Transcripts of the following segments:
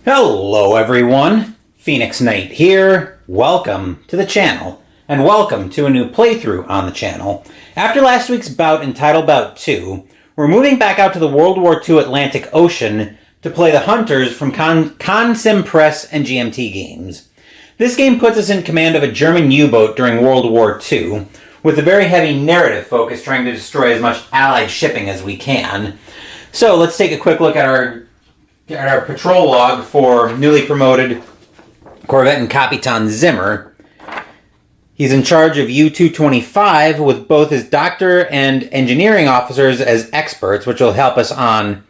Hello everyone, Phoenix Knight here. Welcome to the channel, and welcome to a new playthrough on the channel. After last week's bout in Title Bout 2, we're moving back out to the World War II Atlantic Ocean to play the Hunters from Sim Press and GMT Games. This game puts us in command of a German U-boat during World War II, with a very heavy narrative focus trying to destroy as much Allied shipping as we can. So let's take a quick look at our patrol log for newly promoted Korveten-Kapitan Zimmer. He's in charge of U-225 with both his doctor and engineering officers as experts, which will help us on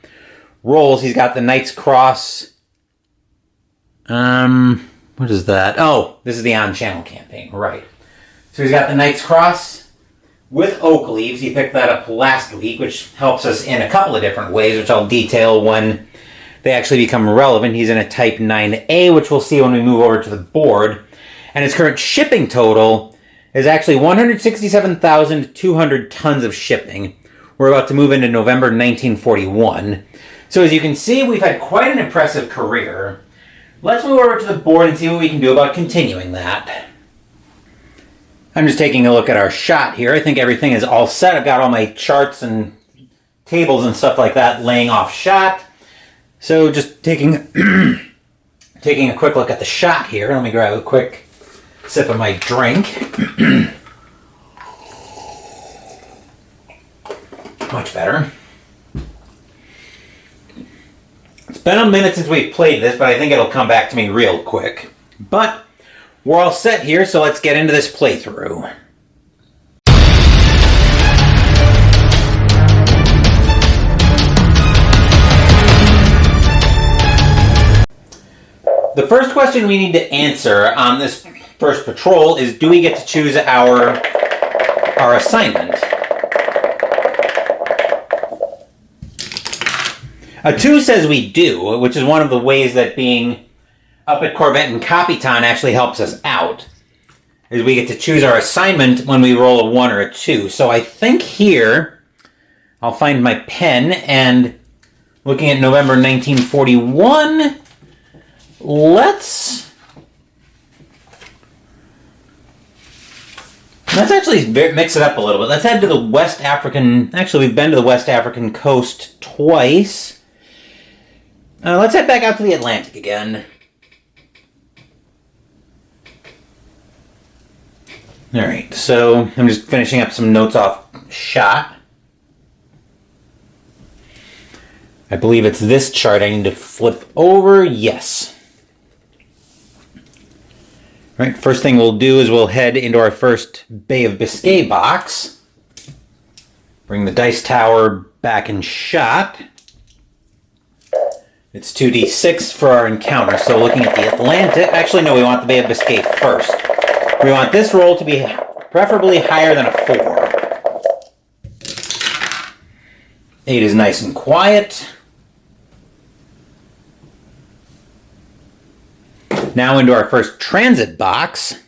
roles. He's got the Knight's Cross. What is that? Oh, this is the on-channel campaign, right. So he's got the Knight's Cross with oak leaves. He picked that up last week, which helps us in a couple of different ways, which I'll detail when they actually become relevant. He's in a Type 9A, which we'll see when we move over to the board. And his current shipping total is actually 167,200 tons of shipping. We're about to move into November 1941. So as you can see, we've had quite an impressive career. Let's move over to the board and see what we can do about continuing that. I'm just taking a look at our shot here. I think everything is all set. I've got all my charts and tables and stuff like that laying off shot. So just taking a quick look at the shot here. Let me grab a quick sip of my drink. Much better. It's been a minute since we've played this, but I think it'll come back to me real quick. But we're all set here, so let's get into this playthrough. The first question we need to answer on this first patrol is, do we get to choose our assignment? A 2 says we do, which is one of the ways that being up at Korveten-Kapitan actually helps us out, is we get to choose our assignment when we roll a 1 or a 2. So I think here, I'll find my pen, and looking at November 1941... Let's actually mix it up a little bit. Let's head to the West African... Actually, we've been to the West African coast twice. Let's head back out to the Atlantic again. Alright, so I'm just finishing up some notes off shot. I believe it's this chart I need to flip over. Yes. Right, first thing we'll do is we'll head into our first Bay of Biscay box. Bring the dice tower back in shot. It's 2d6 for our encounter, so looking at the Atlantic... Actually, no, we want the Bay of Biscay first. We want this roll to be preferably higher than a 4. 8 is nice and quiet. Now into our first transit box.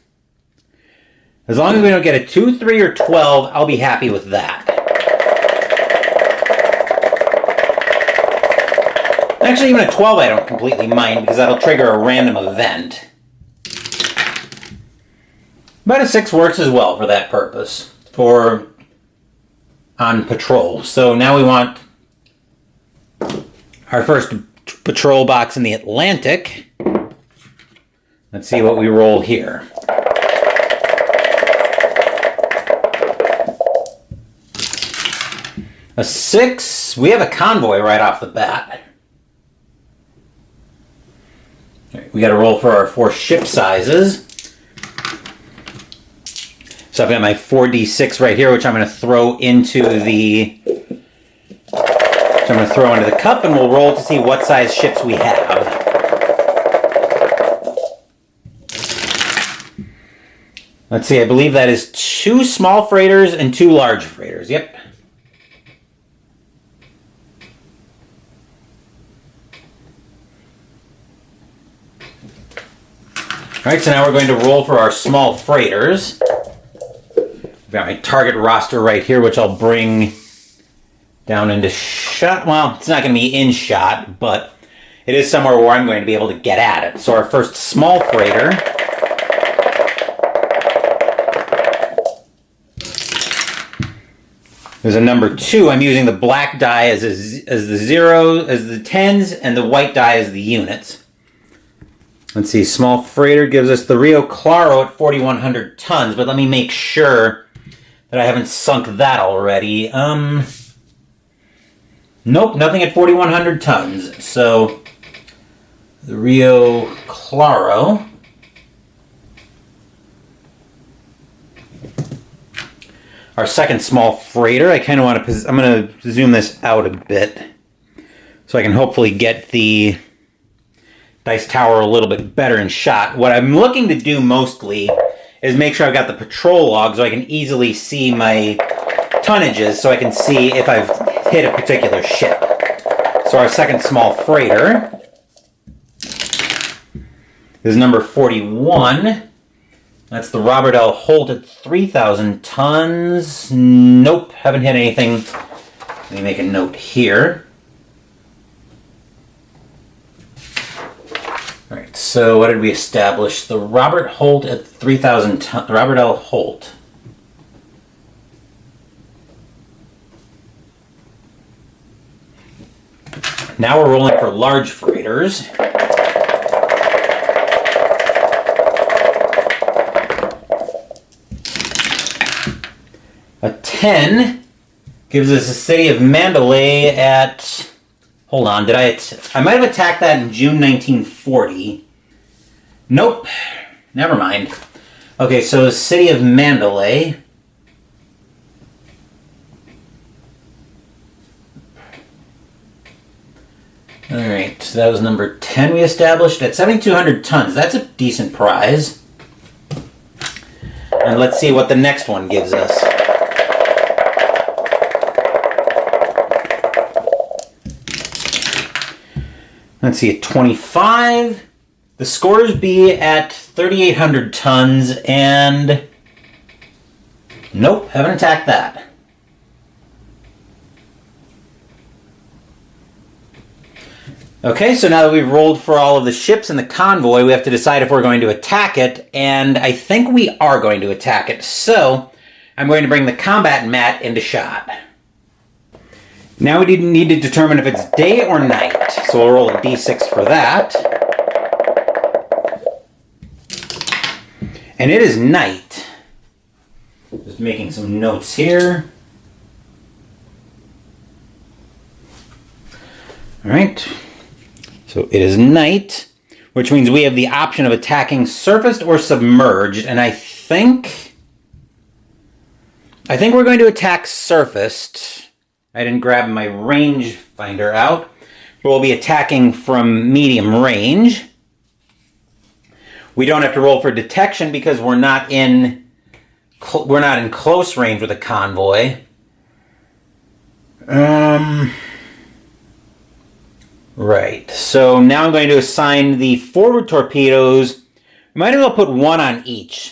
As long as we don't get a 2, 3, or 12, I'll be happy with that. Actually, even a 12 I don't completely mind, because that'll trigger a random event. But a 6 works as well for that purpose, for on patrol. So now we want our first patrol box in the Atlantic. Let's see what we roll here. A 6. We have a convoy right off the bat. Right, we got to roll for our 4 ship sizes. So I've got my 4d6 right here, which I'm going to throw into the cup, and we'll roll to see what size ships we have. Let's see, I believe that is 2 small freighters and 2 large freighters. Yep. Alright, so now we're going to roll for our small freighters. I've got my target roster right here, which I'll bring down into shot. Well, it's not going to be in shot, but it is somewhere where I'm going to be able to get at it. So our first small freighter is a number 2. I'm using the black die as the tens, and the white die as the units. Let's see, small freighter gives us the Rio Claro at 4,100 tons, but let me make sure that I haven't sunk that already. Nope, nothing at 4,100 tons. So, the Rio Claro. Our second small freighter, I kind of want to, I'm going to zoom this out a bit so I can hopefully get the dice tower a little bit better in shot. What I'm looking to do mostly is make sure I've got the patrol log so I can easily see my tonnages so I can see if I've hit a particular ship. So our second small freighter is number 41. That's the Robert L. Holt at 3,000 tons. Nope, haven't hit anything. Let me make a note here. All right, so what did we establish? The Robert Holt at 3,000 tons. Robert L. Holt. Now we're rolling for large freighters. A 10 gives us the city of Mandalay at... Hold on, I might have attacked that in June 1940. Nope, never mind. Okay, so the city of Mandalay. Alright, so that was number 10 we established at 7,200 tons. That's a decent prize. And let's see what the next one gives us. Let's see, at 25, the scores be at 3,800 tons, and nope, haven't attacked that. Okay, so now that we've rolled for all of the ships in the convoy, we have to decide if we're going to attack it, and I think we are going to attack it, so I'm going to bring the combat mat into shot. Now we need to determine if it's day or night, so we'll roll a d6 for that. And it is night. Just making some notes here. Alright, so it is night, which means we have the option of attacking surfaced or submerged, and I think we're going to attack surfaced. I didn't grab my range finder out, but we'll be attacking from medium range. We don't have to roll for detection because we're not in close range with a convoy. Right. So now I'm going to assign the forward torpedoes. We might as well put one on each.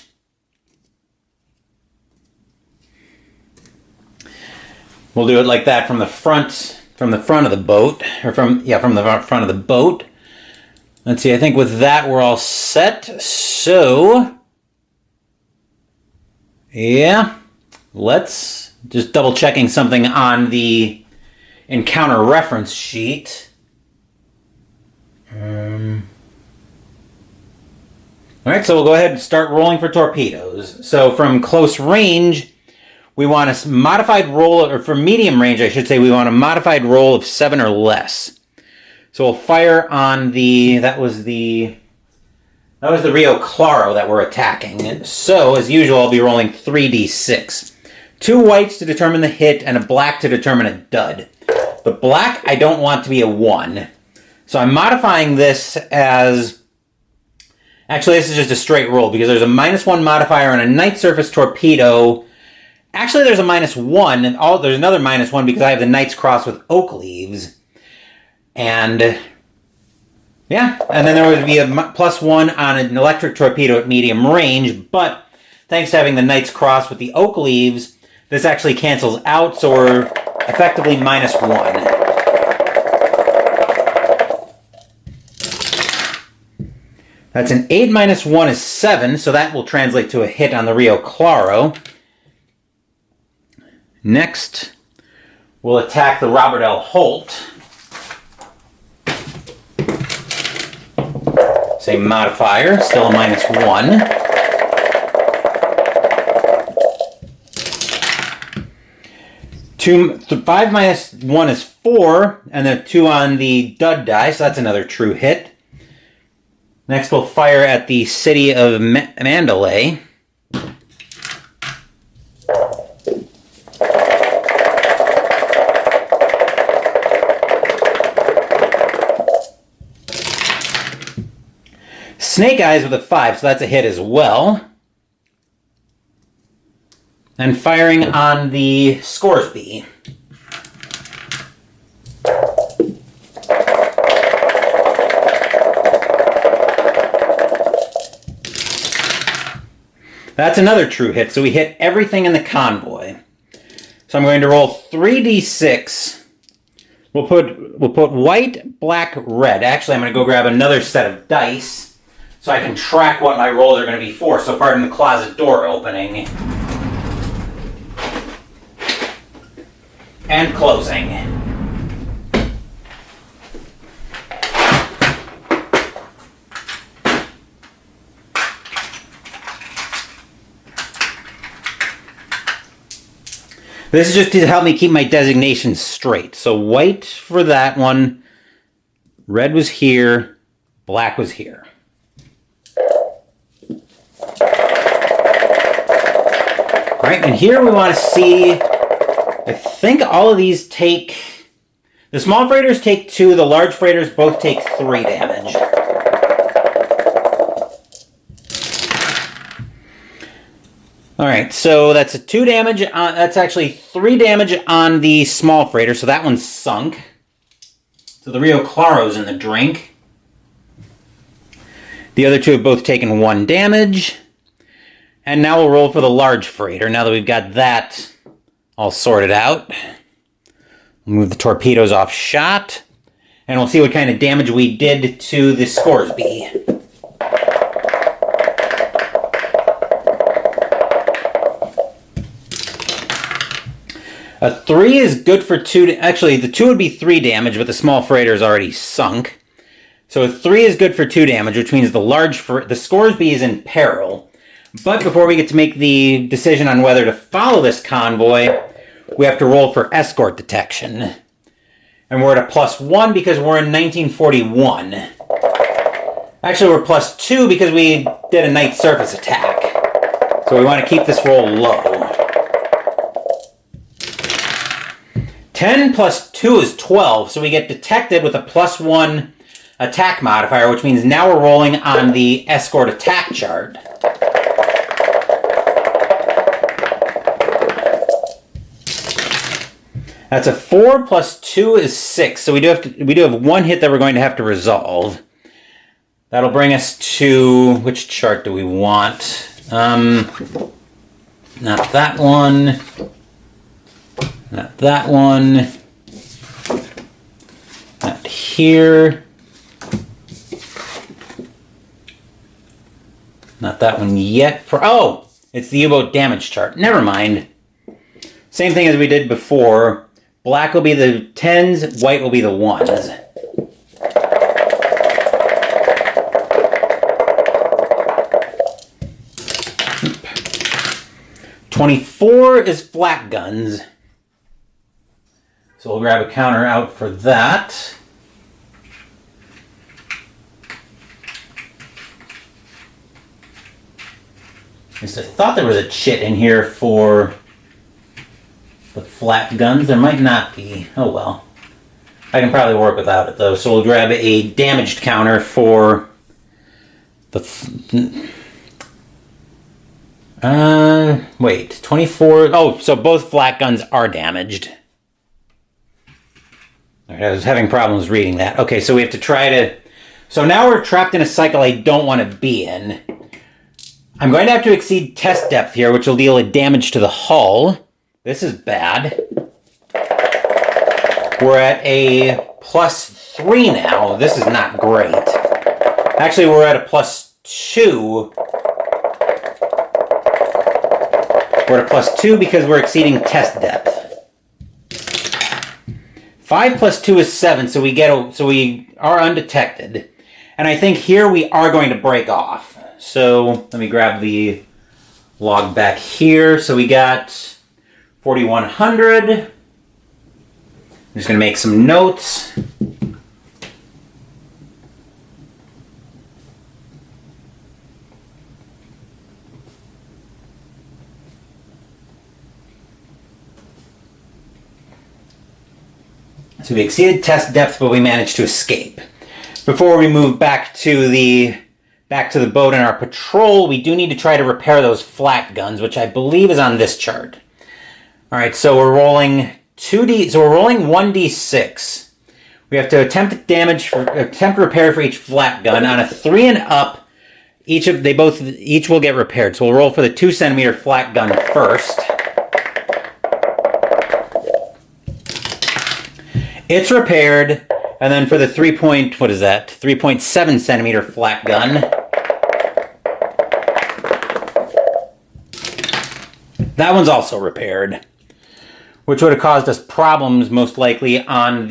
We'll do it like that from the front of the boat, or from the front of the boat. Let's see, I think with that we're all set. So, yeah, let's just double checking something on the encounter reference sheet. All right, so we'll go ahead and start rolling for torpedoes. So from close range, we want a modified roll, or for medium range, I should say, we want a modified roll of 7 or less. So we'll fire on that was the Rio Claro that we're attacking. So, as usual, I'll be rolling 3d6. 2 whites to determine the hit, and a black to determine a dud. The black I don't want to be a 1. So I'm modifying this as... Actually, this is just a straight roll, because there's a -1 modifier on a night surface torpedo. Actually, there's a -1, and there's another -1 because I have the Knight's Cross with oak leaves. And, yeah, and then there would be a +1 on an electric torpedo at medium range, but thanks to having the Knight's Cross with the oak leaves, this actually cancels out, so we're effectively -1. That's an 8 minus 1 is 7, so that will translate to a hit on the Rio Claro. Next, we'll attack the Robert L. Holt. Same modifier, still a minus 1. Five minus 1 is 4, and then 2 on the dud die, so that's another true hit. Next, we'll fire at the city of Mandalay. Snake Eyes with a 5, so that's a hit as well. And firing on the Scoresby. That's another true hit, so we hit everything in the convoy. So I'm going to roll 3d6. We'll put white, black, red. Actually, I'm going to go grab another set of dice so I can track what my rolls are going to be for. So pardon the closet door opening. And closing. This is just to help me keep my designations straight. So white for that one, red was here, black was here. All right, and here we want to see, I think all of these take, the small freighters take 2, the large freighters both take 3 damage. All right, so that's a 2 damage, that's actually 3 damage on the small freighter, so that one's sunk. So the Rio Claro's in the drink. The other 2 have both taken 1 damage. And now we'll roll for the large freighter, now that we've got that all sorted out. We'll move the torpedoes off shot, and we'll see what kind of damage we did to the Scoresby. A 3 is good for 2, actually the 2 would be 3 damage, but the small freighter is already sunk. So a 3 is good for 2 damage, which means the Scoresby is in peril. But before we get to make the decision on whether to follow this convoy, we have to roll for escort detection. And we're at a +1 because we're in 1941. Actually, we're +2 because we did a night surface attack. So we want to keep this roll low. 10 plus 2 is 12, so we get detected with a +1 attack modifier, which means now we're rolling on the escort attack chart. That's a 4 plus 2 is 6, so we do have 1 hit that we're going to have to resolve. That'll bring us to, which chart do we want? Not that one. Not that one. Not here. Not that one yet. Oh! It's the U-boat damage chart. Never mind. Same thing as we did before. Black will be the 10s, white will be the 1s. $24 is flak guns. So we'll grab a counter out for that. I thought there was a chit in here for the flat guns. There might not be. Oh well. I can probably work without it though. So we'll grab a damaged counter for the... wait. 24... Oh, so both flat guns are damaged. Alright, I was having problems reading that. Okay, so we have to try to... So now we're trapped in a cycle I don't want to be in. I'm going to have to exceed test depth here, which will deal a damage to the hull. This is bad. We're at a +3 now. This is not great. Actually, we're at a +2. We're at a +2 because we're exceeding test depth. 5 + 2 is 7, so we are undetected. And I think here we are going to break off. So let me grab the log back here. So we got 4,100. I'm just going to make some notes. So we exceeded test depth, but we managed to escape. Before we move back to the boat and our patrol, we do need to try to repair those flat guns, which I believe is on this chart. All right, so we're rolling 2D. So we're rolling 1d6. We have to attempt repair for each flat gun. On a 3 and up, each will get repaired. So we'll roll for the 2 centimeter flat gun first. It's repaired, and then for the 3.7 centimeter flat gun, that one's also repaired, which would have caused us problems most likely on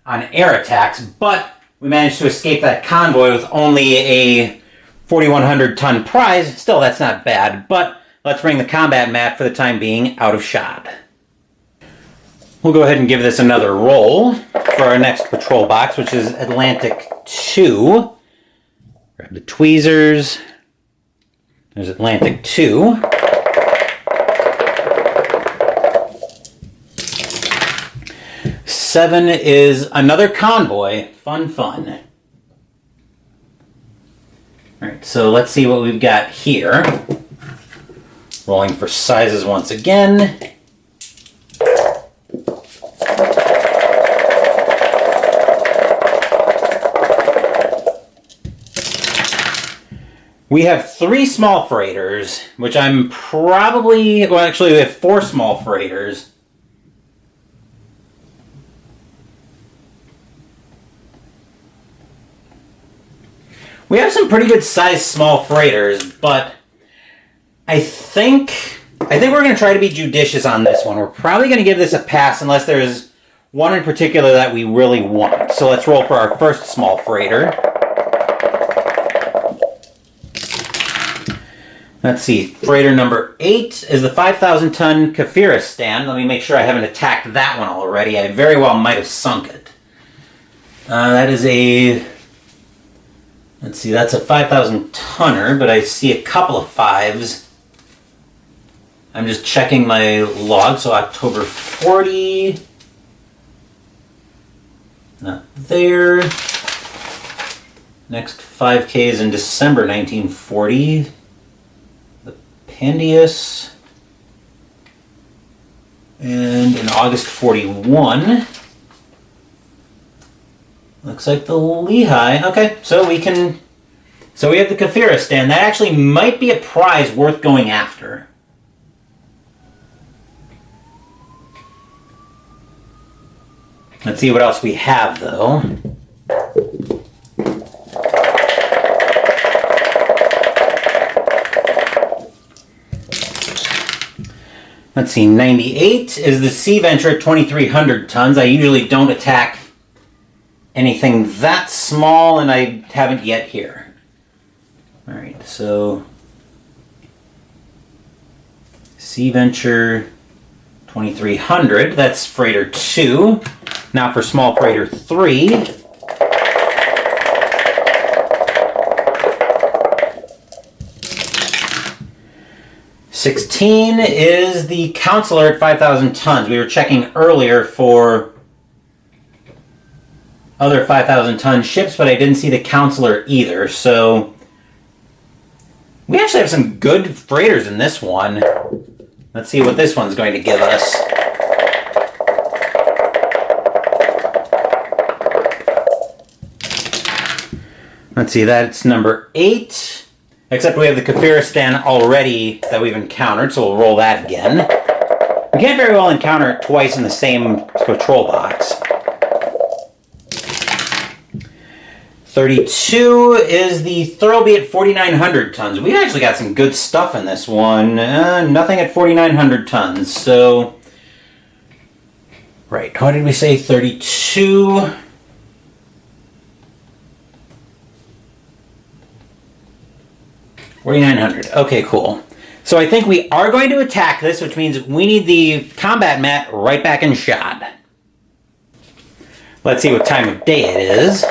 air attacks, but we managed to escape that convoy with only a 4,100 ton prize. Still, that's not bad, but let's bring the combat mat for the time being out of shot. We'll go ahead and give this another roll for our next patrol box, which is Atlantic 2. Grab the tweezers. There's Atlantic 2. Seven is another convoy. Fun, fun. All right, so let's see what we've got here. Rolling for sizes once again. We have 3 small freighters, which I'm probably... Well, actually, we have 4 small freighters. We have some pretty good sized small freighters, but I think we're going to try to be judicious on this one. We're probably going to give this a pass unless there's one in particular that we really want. So let's roll for our first small freighter. Let's see, freighter number 8 is the 5,000 ton Korveten. Let me make sure I haven't attacked that one already. I very well might have sunk it. That is a... Let's see, that's a 5,000 tonner, but I see a couple of 5s. I'm just checking my log, so October 40. Not there. Next 5K is in December 1940. The Pandius. And in August 41. Looks like the Lehigh. Okay, so we have the Korveten. That actually might be a prize worth going after. Let's see what else we have, though. Let's see, 98 is the Sea Venture at 2,300 tons. I usually don't attack anything that small, and I haven't yet here. Alright, so Sea Venture 2,300, that's freighter 2. Now for small freighter 3. $16 is the Counselor at 5,000 tons. We were checking earlier for other 5,000 ton ships, but I didn't see the Counselor either, so we actually have some good freighters in this one. Let's see what this one's going to give us. Let's see, that's number 8, except we have the Korveten already that we've encountered, so we'll roll that again. We can't very well encounter it twice in the same patrol box. 32 is the Thurlby at 4,900 tons. We actually got some good stuff in this one. Nothing at 4,900 tons, so... Right, what did we say? 32... 4,900. Okay, cool. So I think we are going to attack this, which means we need the combat mat right back in shot. Let's see what time of day it is.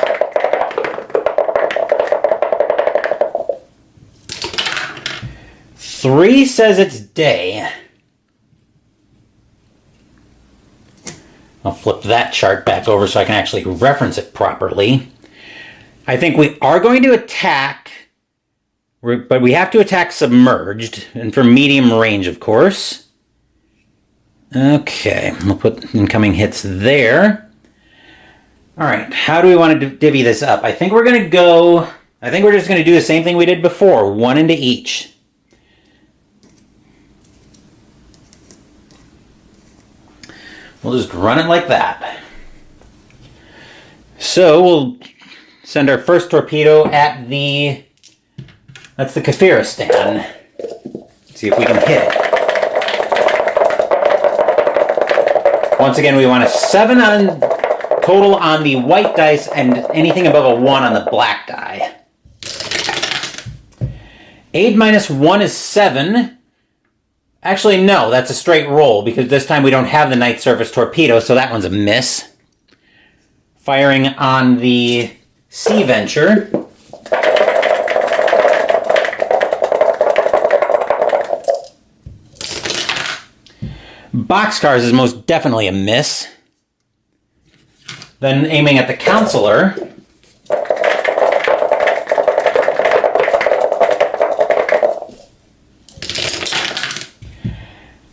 Three says it's day. I'll flip that chart back over so I can actually reference it properly. I think we are going to attack, but we have to attack submerged, and for medium range, of course. Okay, we'll put incoming hits there. All right, how do we want to divvy this up? I think we're going to go, I think we're just going to do the same thing we did before, one into each. We'll just run it like that. So we'll send our first torpedo at the, that's the Kafiristan. See if we can hit it. Once again, we want a 7 on total on the white dice and anything above a 1 on the black die. 8 minus 1 is 7. Actually, no, that's a straight roll, because this time we don't have the night surface torpedo, so that one's a miss. Firing on the Sea Venture. Boxcars is most definitely a miss. Then aiming at the Counselor.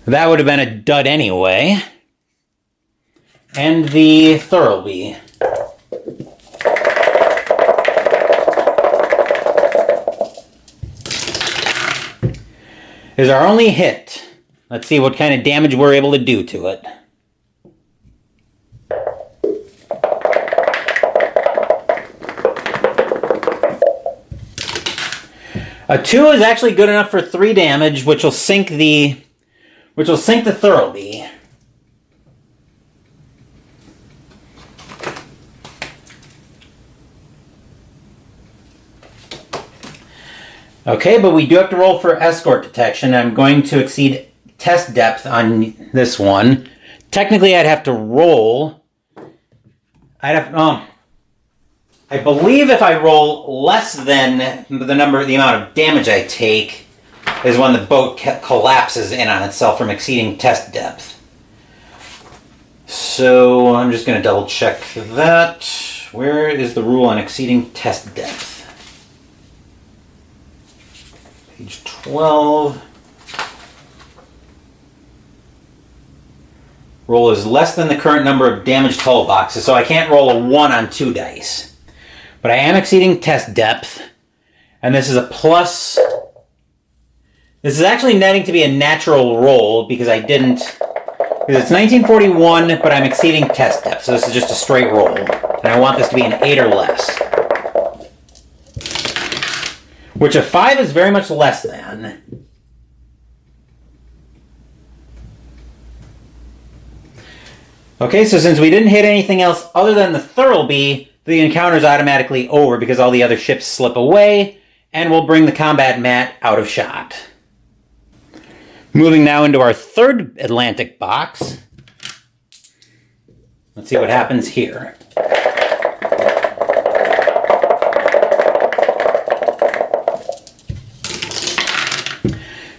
That would have been a dud anyway. And the Thurlby. Is our only hit. Let's see what kind of damage we're able to do to it. A 2 is actually good enough for 3 damage, which will sink the Thurlby. Okay, but we do have to roll for escort detection. I'm going to exceed test depth on this one. Technically, I'd have to roll. I believe if I roll less than the amount of damage I take, is when the boat collapses in on itself from exceeding test depth. So I'm just going to double check that. Where is the rule on exceeding test depth? Page 12. Roll is less than the current number of damaged hull boxes, so I can't roll a 1 on 2 dice. But I am exceeding test depth, and this is a plus. This is actually netting to be a natural roll because I didn't, because it's 1941, but I'm exceeding test depth, so this is just a straight roll. And I want this to be an 8 or less. Which a 5 is very much less than. Okay, so since we didn't hit anything else other than the Thurlby, the encounter is automatically over because all the other ships slip away, and we'll bring the combat mat out of shot. Moving now into our third Atlantic box. Let's see what happens here.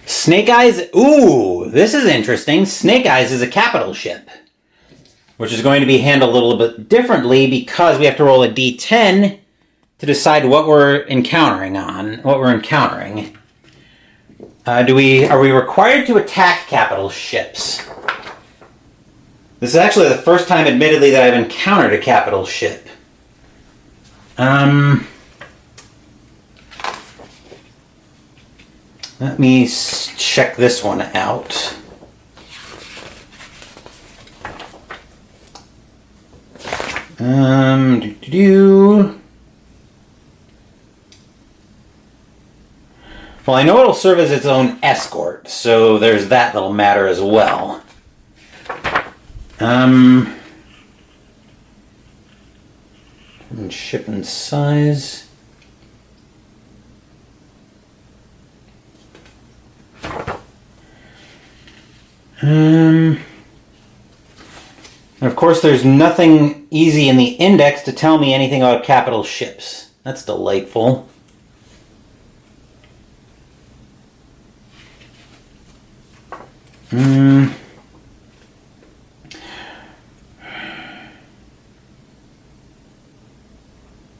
Snake Eyes, ooh, this is interesting. Snake Eyes is a capital ship, which is going to be handled a little bit differently because we have to roll a d10 to decide what we're encountering. Are we required to attack capital ships? This is actually the first time, admittedly, that I've encountered a capital ship. Let me check this one out. Well, I know it'll serve as its own escort, so there's that little matter as well. And ship and size. And of course, there's nothing easy in the index to tell me anything about capital ships. That's delightful.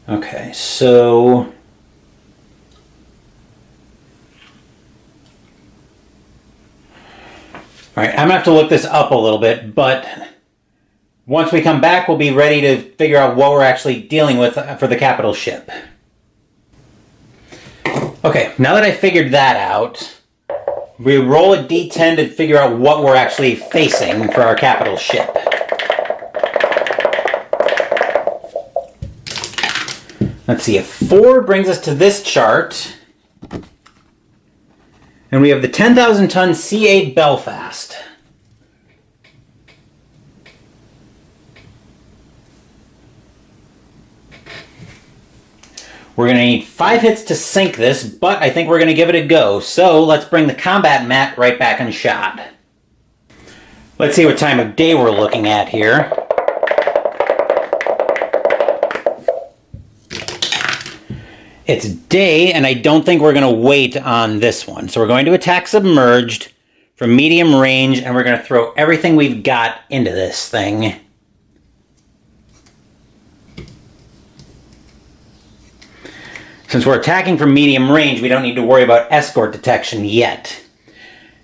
Okay, so all right, I'm gonna have to look this up a little bit, but once we come back, we'll be ready to figure out what we're actually dealing with for the capital ship. Okay, now that I figured that out, we roll a d10 to figure out what we're actually facing for our capital ship. Let's see, if 4 brings us to this chart, and we have the 10,000-ton C8 Belfast. We're going to need 5 hits to sink this, but I think we're going to give it a go. So let's bring the combat mat right back in shot. Let's see what time of day we're looking at here. It's day, and I don't think we're going to wait on this one. So we're going to attack submerged from medium range, and we're going to throw everything we've got into this thing. Since we're attacking from medium range, we don't need to worry about escort detection yet.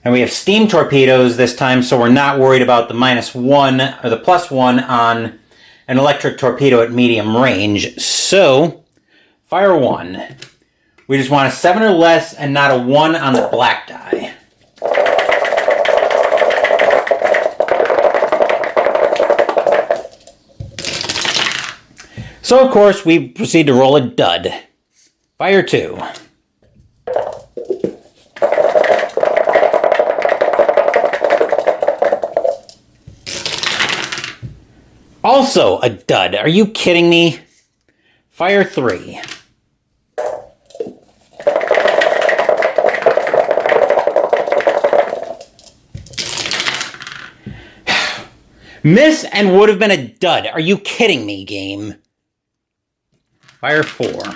And we have steam torpedoes this time, so we're not worried about the -1 or the +1 on an electric torpedo at medium range. So, fire 1. We just want a 7 or less and not a 1 on the black die. So, of course, we proceed to roll a dud. Fire 2. Also a dud. Are you kidding me? Fire 3. Miss and would have been a dud. Are you kidding me, game? Fire 4.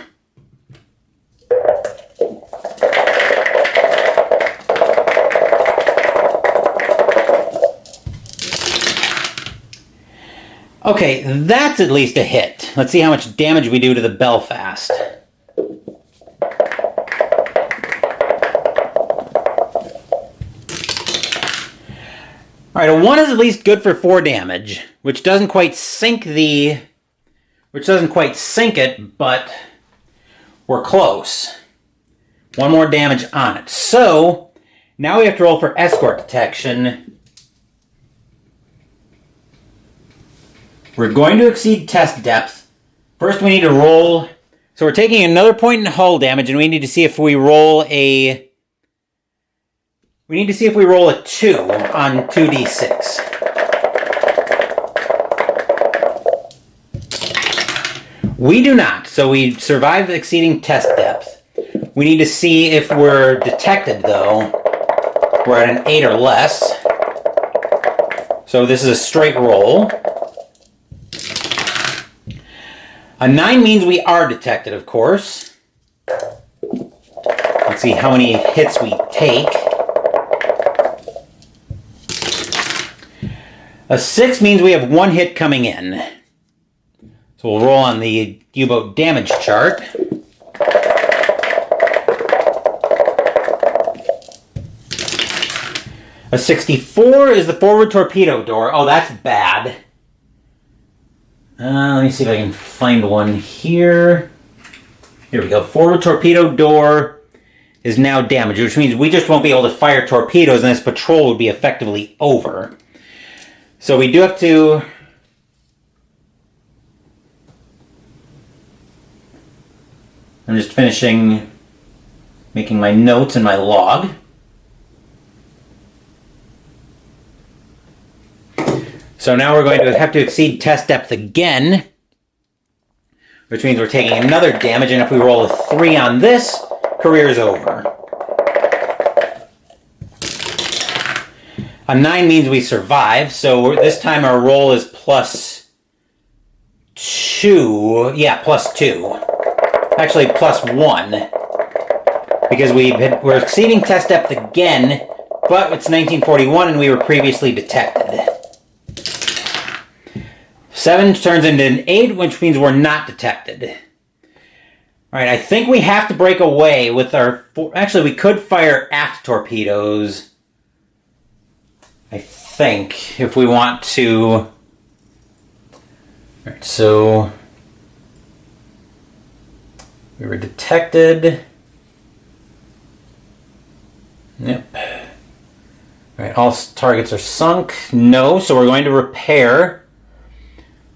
Okay, that's at least a hit. Let's see how much damage we do to the Belfast. Alright, a 1 is at least good for 4 damage, which doesn't quite sink it, but we're close. 1 more damage on it. So, now we have to roll for escort detection. We're going to exceed test depth. First we need to roll. So we're taking another point in hull damage, and we need to see if we roll a... We need to see if we roll a 2 on 2d6. We do not, so we survived exceeding test depth. We need to see if we're detected, though. We're at an 8 or less. So this is a straight roll. A 9 means we are detected, of course. Let's see how many hits we take. A 6 means we have 1 hit coming in. So we'll roll on the U-boat damage chart. A 64 is the forward torpedo door. Oh, that's bad. Let me see if I can find one here. Here we go. Forward torpedo door is now damaged, which means we just won't be able to fire torpedoes, and this patrol would be effectively over. So we do have to... I'm just finishing Making my notes in my log. So now we're going to have to exceed test depth again, which means we're taking another damage, and if we roll a 3 on this, career's over. A 9 means we survive, so this time our roll is +2. Yeah, +2. Actually, +1. Because we're exceeding test depth again, but it's 1941 and we were previously detected. 7 turns into an 8, which means we're not detected. Alright, I think we have to break away with our... Actually, we could fire aft torpedoes. I think, if we want to... Alright, so... We were detected... Yep. Alright, all targets are sunk. No, so we're going to repair.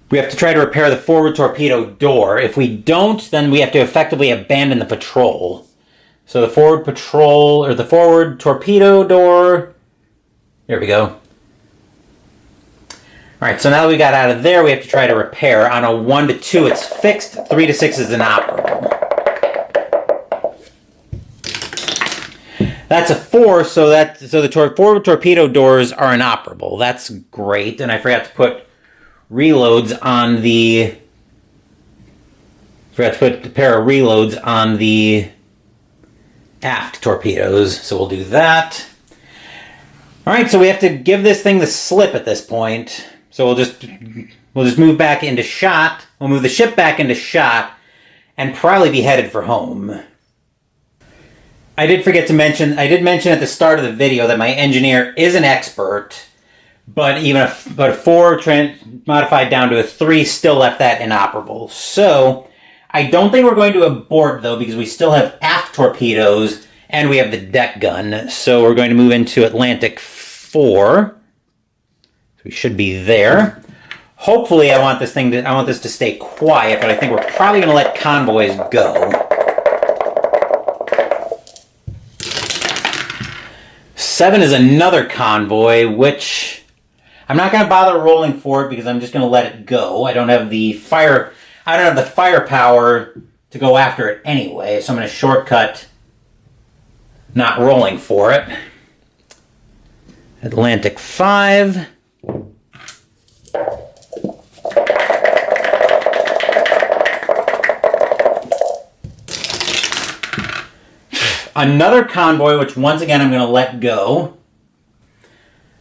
We have to try to repair the forward torpedo door. If we don't, then we have to effectively abandon the patrol. So the forward patrol, or the forward torpedo door. There we go. Alright, so now that we got out of there, we have to try to repair. On a 1 to 2, it's fixed. 3 to 6 is inoperable. That's a 4, so the forward torpedo doors are inoperable. That's great, and I forgot to put reloads on the... Forgot to put a pair of reloads on the aft torpedoes, so we'll do that. Alright, so we have to give this thing the slip at this point. So we'll just move back into shot. We'll move the ship back into shot, and probably be headed for home. I did mention at the start of the video that my engineer is an expert, but a 4 modified down to a 3 still left that inoperable. So I don't think we're going to abort though, because we still have aft torpedoes and we have the deck gun. So we're going to move into Atlantic 4. So we should be there. Hopefully I want this to stay quiet, but I think we're probably going to let convoys go. 7 is another convoy, which I'm not going to bother rolling for it because I'm just going to let it go. I don't have the firepower to go after it anyway, so I'm going to shortcut not rolling for it. Atlantic 5. Another convoy, which once again I'm going to let go.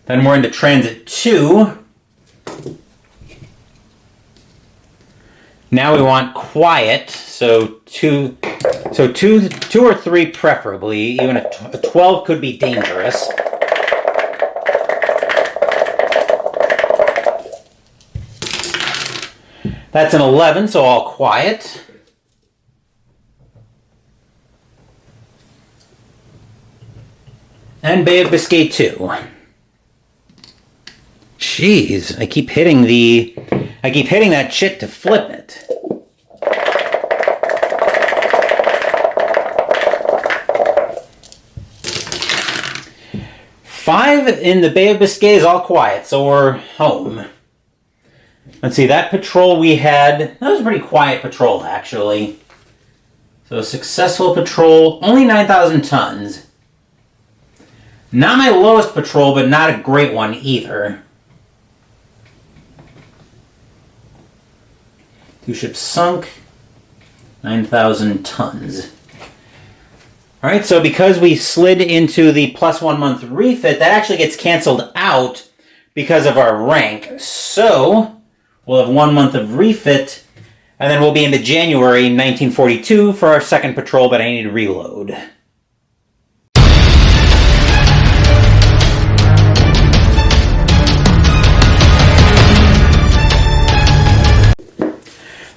Then we're into transit 2. Now we want quiet, so two or 3 preferably. Even a 12 could be dangerous. That's an 11, so all quiet. And Bay of Biscay 2. Jeez, I keep hitting that shit to flip it. Five in the Bay of Biscay is all quiet, so we're home. Let's see, that patrol we had, that was a pretty quiet patrol, actually. So, successful patrol, only 9,000 tons. Not my lowest patrol, but not a great one either. 2 ships sunk, 9,000 tons. Alright, so because we slid into the +1 month refit, that actually gets canceled out because of our rank. So, we'll have 1 month of refit, and then we'll be into January 1942 for our second patrol, but I need to reload.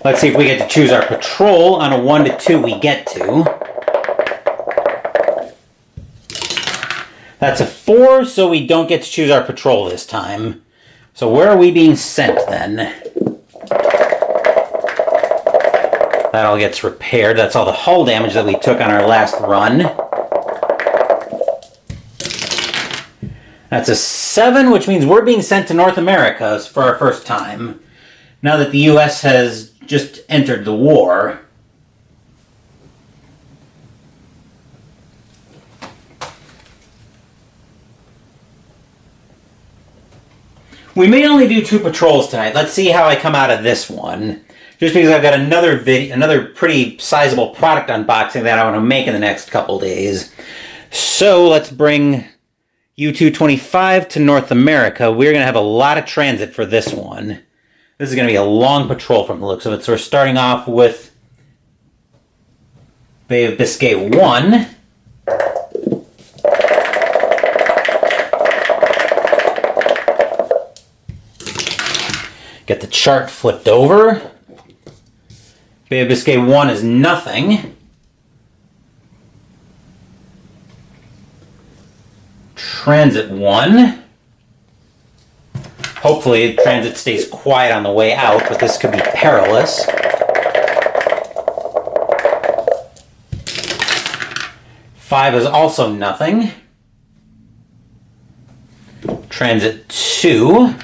Let's see if we get to choose our patrol. On a 1 to 2 we get to. That's a 4, so we don't get to choose our patrol this time. So where are we being sent then? That all gets repaired. That's all the hull damage that we took on our last run. That's a 7, which means we're being sent to North America for our first time. Now that the U.S. has just entered the war. We may only do 2 patrols tonight. Let's see how I come out of this one. Just because I've got another pretty sizable product unboxing that I want to make in the next couple days. So let's bring U-225 to North America. We're going to have a lot of transit for this one. This is going to be a long patrol from the looks of it. So we're starting off with Bay of Biscay 1. Get the chart flipped over. Bay of Biscay 1 is nothing. Transit 1. Hopefully transit stays quiet on the way out, but this could be perilous. Five is also nothing. Transit 2.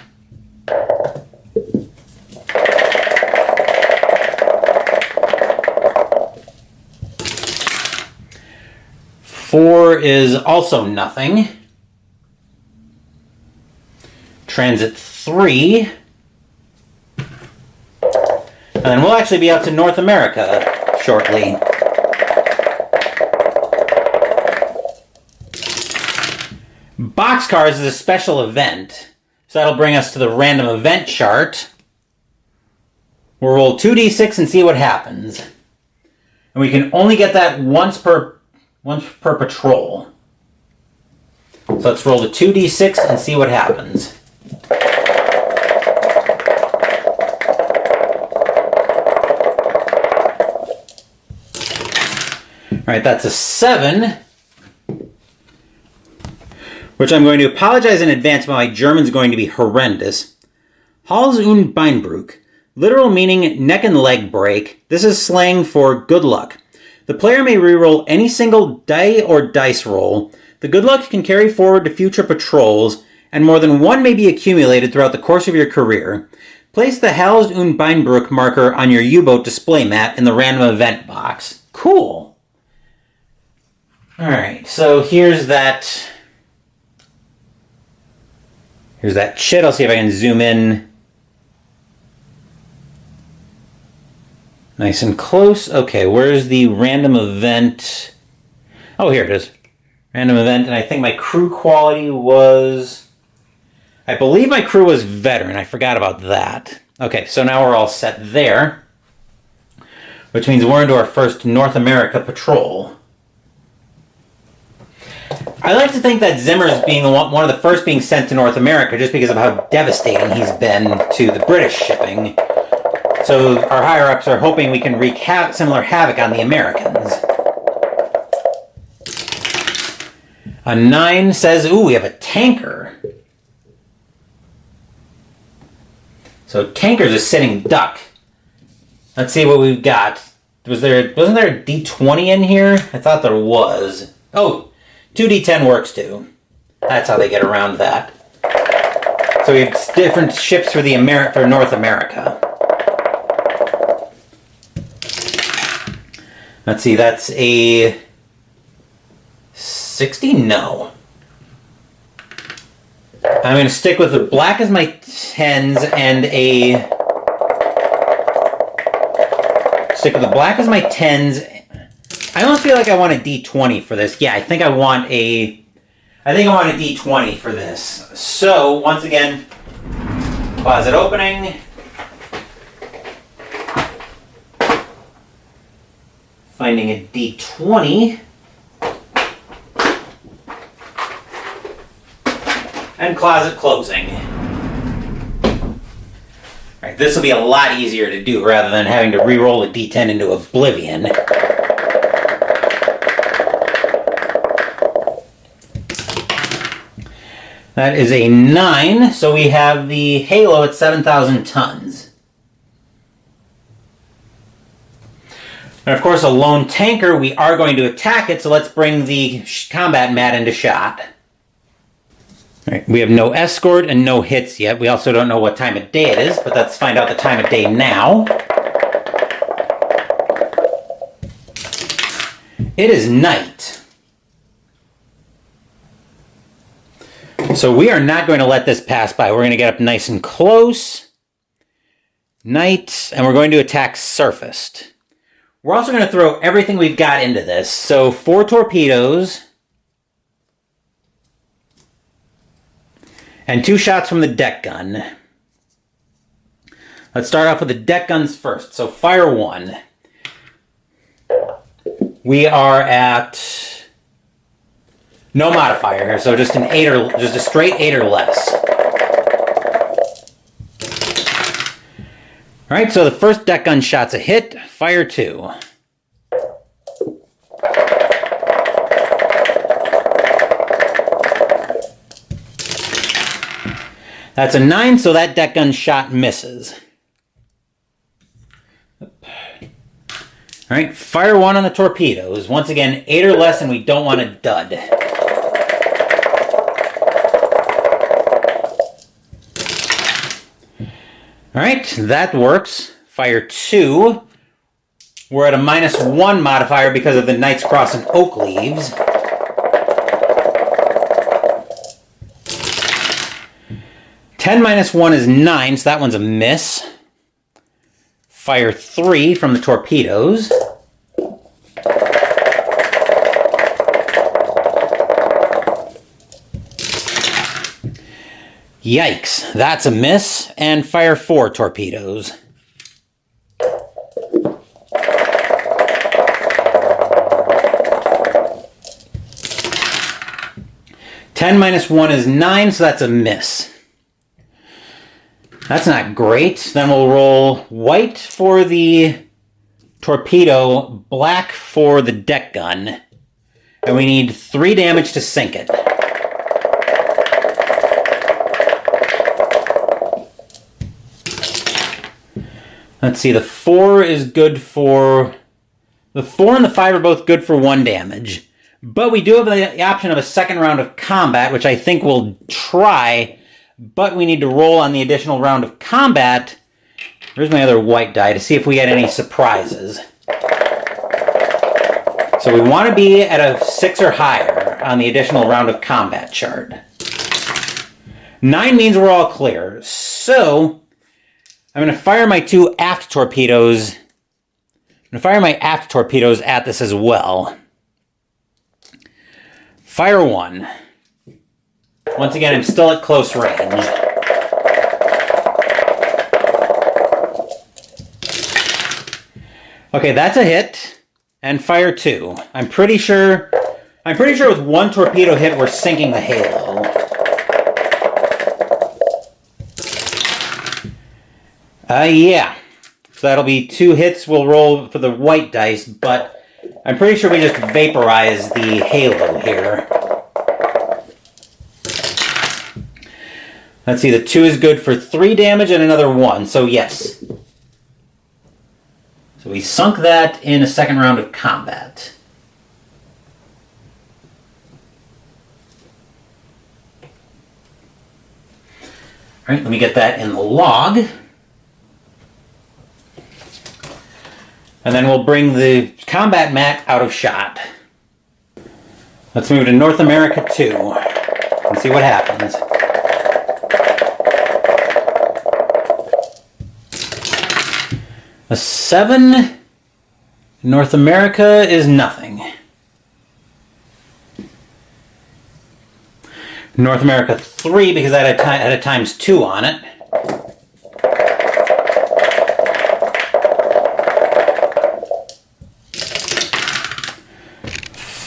Four is also nothing. Transit 3. And then we'll actually be out to North America shortly. Boxcars is a special event. So that'll bring us to the random event chart. We'll roll 2d6 and see what happens. And we can only get that once per patrol. So let's roll the 2d6 and see what happens. Alright, that's a 7. Which I'm going to apologize in advance, but my German's going to be horrendous. Hals und Beinbruch. Literal meaning neck and leg break. This is slang for good luck. The player may reroll any single die or dice roll. The good luck can carry forward to future patrols, and more than one may be accumulated throughout the course of your career. Place the Hals und Beinbruch marker on your U-boat display mat in the random event box. Cool. Alright, so here's that chit. I'll see if I can zoom in nice and close. Okay, where's the random event? Oh, here it is. Random event, and I think my crew quality was... I believe my crew was veteran. I forgot about that. Okay, so now we're all set there. Which means we're into our first North America patrol. I like to think that Zimmer's being one of the first being sent to North America just because of how devastating he's been to the British shipping. So our higher-ups are hoping we can wreak similar havoc on the Americans. A 9 says, ooh, we have a tanker. So tanker's a sitting duck. Let's see what we've got. Wasn't there a D20 in here? I thought there was. Oh, 2d10 works too. That's how they get around that. So we have different ships for for North America. Let's see, that's a 60? No. I'm going to stick with the black as my 10s and a... Stick with the black as my 10s. I almost feel like I want a D20 for this. Yeah, I think I want a D20 for this. So, once again, closet opening. Finding a D20. And closet closing. Alright, this will be a lot easier to do rather than having to re-roll a D10 into oblivion. That is a 9, so we have the Halo at 7,000 tons. And of course, a lone tanker, we are going to attack it, so let's bring the combat mat into shot. All right, we have no escort and no hits yet. We also don't know what time of day it is, but let's find out the time of day now. It is night. So we are not going to let this pass by. We're going to get up nice and close. Night, and we're going to attack surfaced. We're also going to throw everything we've got into this. So 4 torpedoes. And 2 shots from the deck gun. Let's start off with the deck guns first. So fire 1. We are at no modifier here, so just an 8 or just a straight 8 or less. All right, so the first deck gun shot's a hit. Fire 2. That's a 9, so that deck gun shot misses. All right, fire 1 on the torpedoes. Once again, 8 or less, and we don't want a dud. All right, that works. Fire 2. We're at a -1 modifier because of the Knight's Cross and oak leaves. Ten -1 is 9, so that one's a miss. Fire 3 from the torpedoes. Yikes, that's a miss. And fire 4 torpedoes. Ten -1 is 9, so that's a miss. That's not great. Then we'll roll white for the torpedo, black for the deck gun. And we need 3 damage to sink it. Let's see, the 4 is good for... The 4 and the 5 are both good for 1 damage. But we do have the option of a second round of combat, which I think we'll try... But we need to roll on the additional round of combat. Here's my other white die to see if we get any surprises. So we want to be at a 6 or higher on the additional round of combat chart. 9 means we're all clear. So I'm going to fire my 2 aft torpedoes. I'm going to fire my aft torpedoes at this as well. Fire 1. Once again, I'm still at close range. Okay, that's a hit. And fire 2. I'm pretty sure with 1 torpedo hit, we're sinking the Halo. Yeah. So that'll be 2 hits. We'll roll for the white dice, but I'm pretty sure we just vaporize the Halo here. Let's see, the 2 is good for 3 damage and another 1, so yes. So we sunk that in a second round of combat. Alright, let me get that in the log. And then we'll bring the combat mat out of shot. Let's move to North America 2 and see what happens. A 7 North America is nothing. North America 3 because that had a ×2 on it.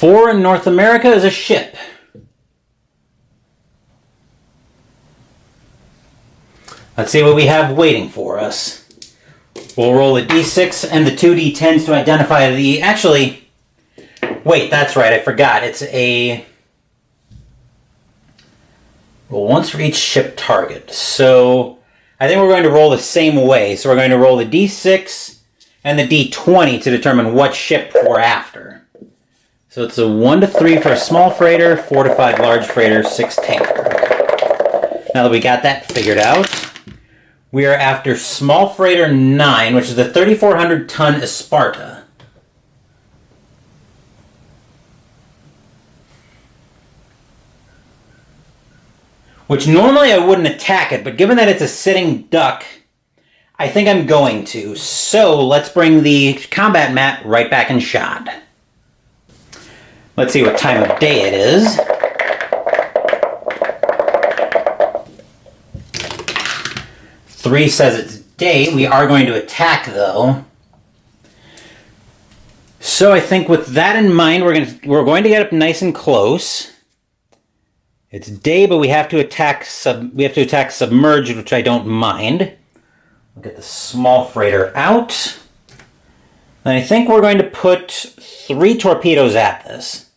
Four in North America is a ship. Let's see what we have waiting for us. We'll roll a d6 and the 2 d10s to identify the... Actually, wait, that's right, I forgot. It's a... Roll once for each ship target. So, I think we're going to roll the same way. So we're going to roll the d6 and the d20 to determine what ship we're after. So it's a 1 to 3 for a small freighter, 4 to 5 large freighter, 6 tanker. Now that we got that figured out, we are after Small Freighter 9, which is the 3,400-ton Esparta. Which normally I wouldn't attack it, but given that it's a sitting duck, I think I'm going to. So let's bring the combat mat right back in shot. Let's see what time of day it is. Three says it's day. We are going to attack, though. So I think with that in mind, we're going to get up nice and close. It's day, but we have to attack submerged, which I don't mind. We'll get the small freighter out. And I think we're going to put 3 torpedoes at this.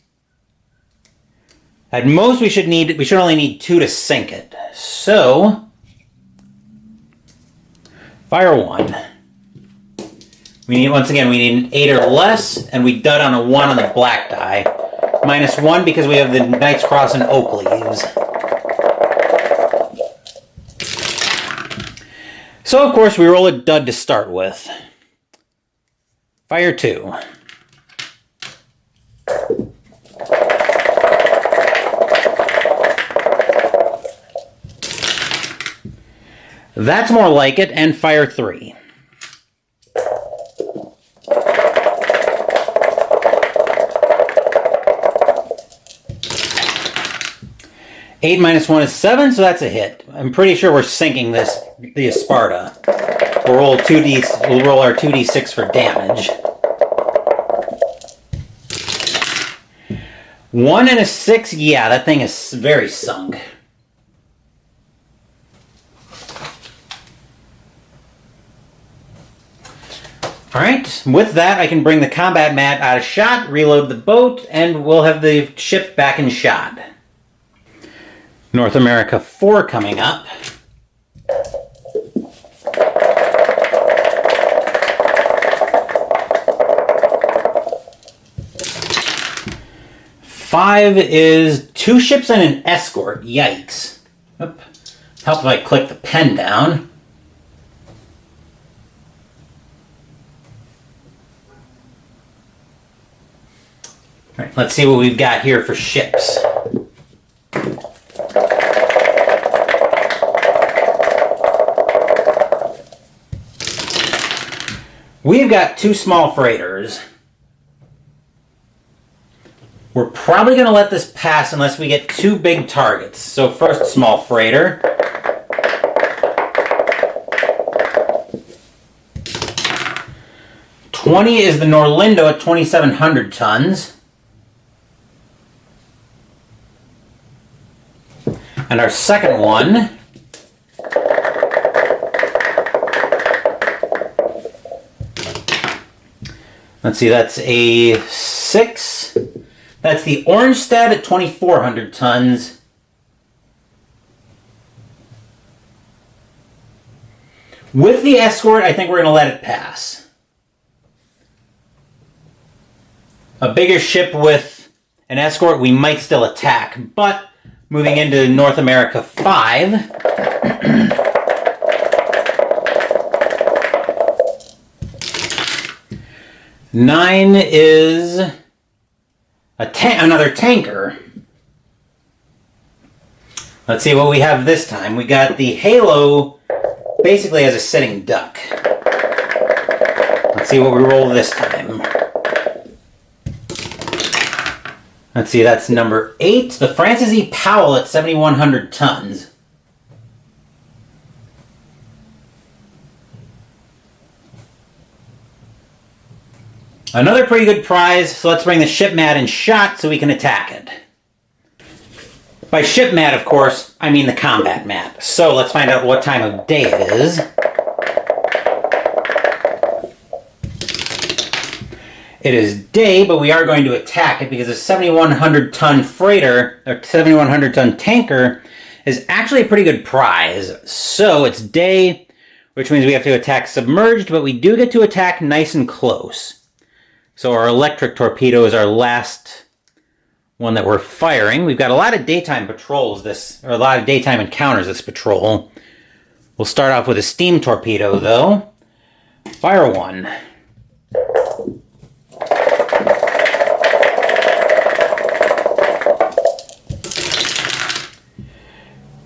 At most, we should only need 2 to sink it. So fire 1. Once again, we need an 8 or less, and we dud on a 1 on the black die. -1 because we have the Knight's Cross and oak leaves. So, of course, we roll a dud to start with. Fire 2. That's more like it, and fire 3. Eight -1 is 7, so that's a hit. I'm pretty sure we're sinking the Esparta. We'll roll our 2d6 for damage. 1 and a 6, yeah, that thing is very sunk. Alright, with that I can bring the combat mat out of shot, reload the boat, and we'll have the ship back in shot. North America 4 coming up. Five is 2 ships and an escort. Yikes. Oop. Help if I click the pen down. Alright, let's see what we've got here for ships. We've got 2 small freighters. We're probably going to let this pass unless we get 2 big targets. So first, small freighter. $20 is the Norlindo at 2,700 tons. And our second one let's see, that's a 6. That's the Oranjestad at 2,400 tons. With the escort, I think we're going to let it pass. A bigger ship with an escort, we might still attack, but moving into North America 5. Nine is another tanker. Let's see what we have this time. We got the Halo basically as a sitting duck. Let's see what we roll this time. Let's see, that's number 8. The Francis E. Powell at 7,100 tons. Another pretty good prize, so let's bring the ship mat in shot so we can attack it. By ship mat, of course, I mean the combat mat. So let's find out what time of day it is. It is day, but we are going to attack it because a 7,100-ton freighter, or 7,100-ton tanker, is actually a pretty good prize. So it's day, which means we have to attack submerged, but we do get to attack nice and close. So our electric torpedo is our last one that we're firing. We've got a lot of daytime patrols or a lot of daytime encounters this patrol. We'll start off with a steam torpedo, though. Fire one.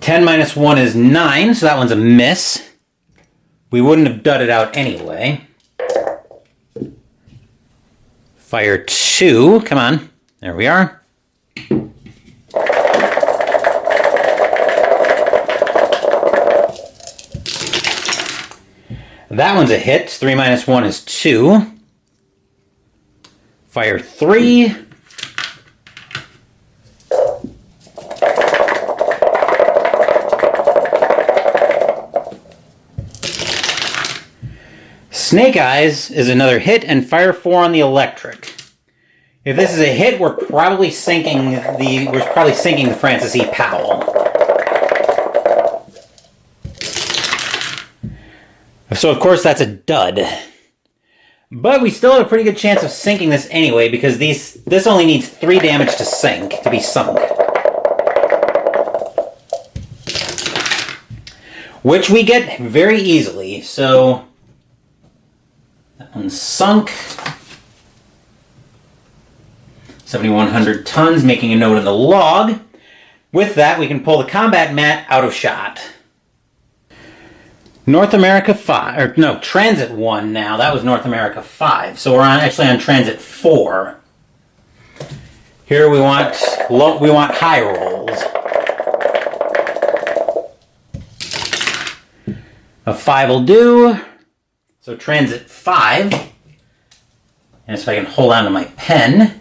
Ten minus 1 is 9, so that one's a miss. We wouldn't have dudded out anyway. Fire 2. Come on. There we are. That one's a hit. 3 minus 1 is 2. Fire 3. Snake Eyes is another hit, and fire 4 on the electric. If this is a hit, we're probably sinking the Francis E. Powell. So of course that's a dud. But we still have a pretty good chance of sinking this anyway, because this only needs 3 damage to be sunk. Which we get very easily, so that one's sunk. 7,100 tons, making a note in the log. With that, we can pull the combat mat out of shot. North America 5, Transit 1 now. That was North America 5. So we're actually on Transit 4. Here we want high rolls. A 5 will do. So Transit 5. And if I can hold on to my pen.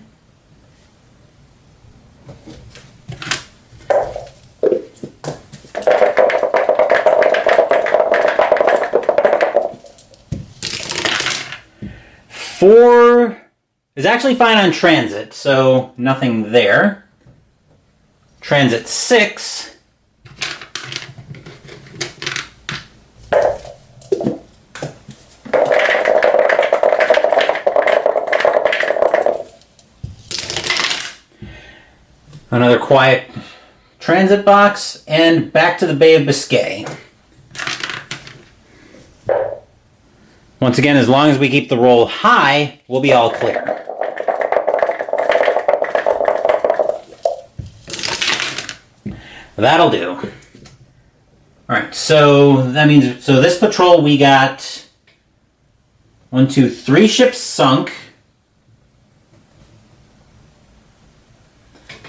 Four is actually fine on transit, so nothing there. Transit 6. Another quiet transit box, and back to the Bay of Biscay. Once again, as long as we keep the roll high, we'll be all clear. That'll do. Alright, so that means, this patrol we got 1, 2, 3 ships sunk.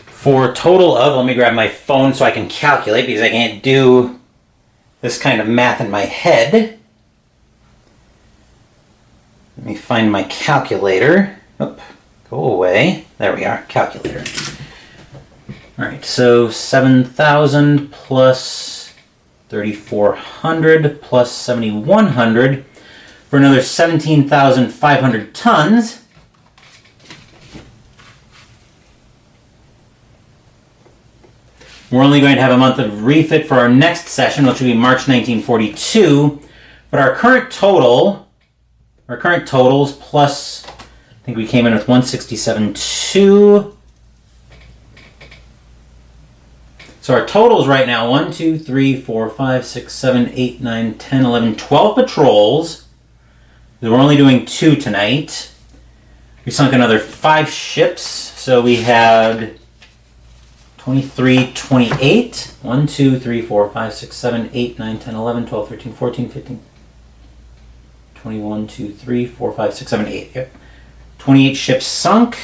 For a total of, let me grab my phone so I can calculate, because I can't do this kind of math in my head. Let me find my calculator. Oop, go away. There we are, calculator. Alright, so 7,000 plus 3,400 plus 7,100 for another 17,500 tons. We're only going to have a month of refit for our next session, which will be March 1942. But our current totals plus, I think we came in with 167.2. So our totals right now, 1, 2, 3, 4, 5, 6, 7, 8, 9, 10, 11, 12 patrols. We're only doing 2 tonight. We sunk another 5 ships, so we had 23, 28. 1, 2, 3, 4, 5, 6, 7, 8, 9, 10, 11, 12, 13, 14, 15. 21, 2, 3, 4, 5, 6, 7, 8. Yep. 28 ships sunk.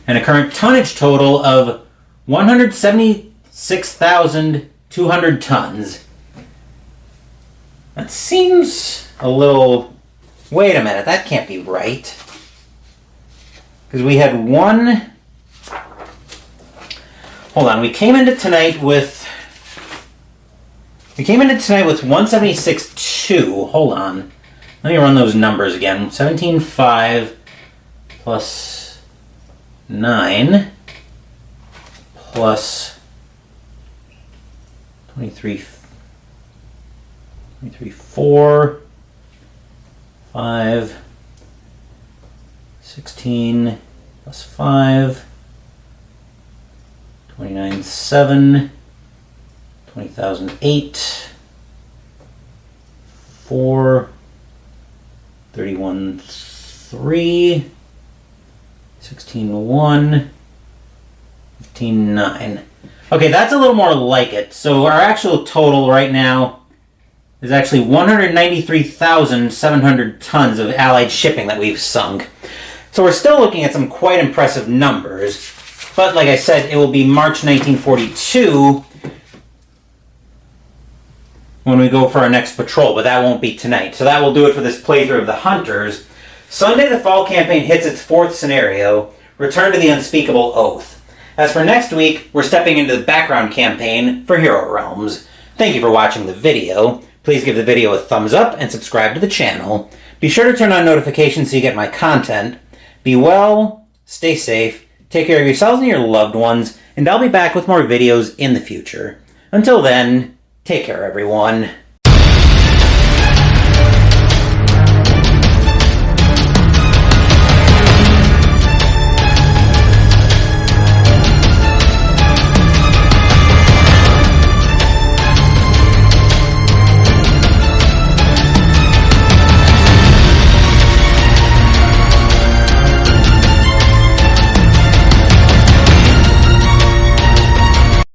And a current tonnage total of 176,200 tons. That seems a little... Wait a minute, that can't be right. Because we had one... Hold on, we came into tonight with 176.2. Hold on. Let me run those numbers again. 17.5 plus 9 plus 4, 5, 16 plus 5. 29,700. 20,008. 4. 31,3. 16,1. 15,9. Okay, that's a little more like it. So our actual total right now is actually 193,700 tons of Allied shipping that we've sunk. So we're still looking at some quite impressive numbers. But like I said, it will be March 1942 when we go for our next patrol, but that won't be tonight. So that will do it for this playthrough of the Hunters. Sunday, the fall campaign hits its 4th scenario, Return to the Unspeakable Oath. As for next week, we're stepping into the background campaign for Hero Realms. Thank you for watching the video. Please give the video a thumbs up and subscribe to the channel. Be sure to turn on notifications so you get my content. Be well, stay safe, take care of yourselves and your loved ones, and I'll be back with more videos in the future. Until then, take care, everyone.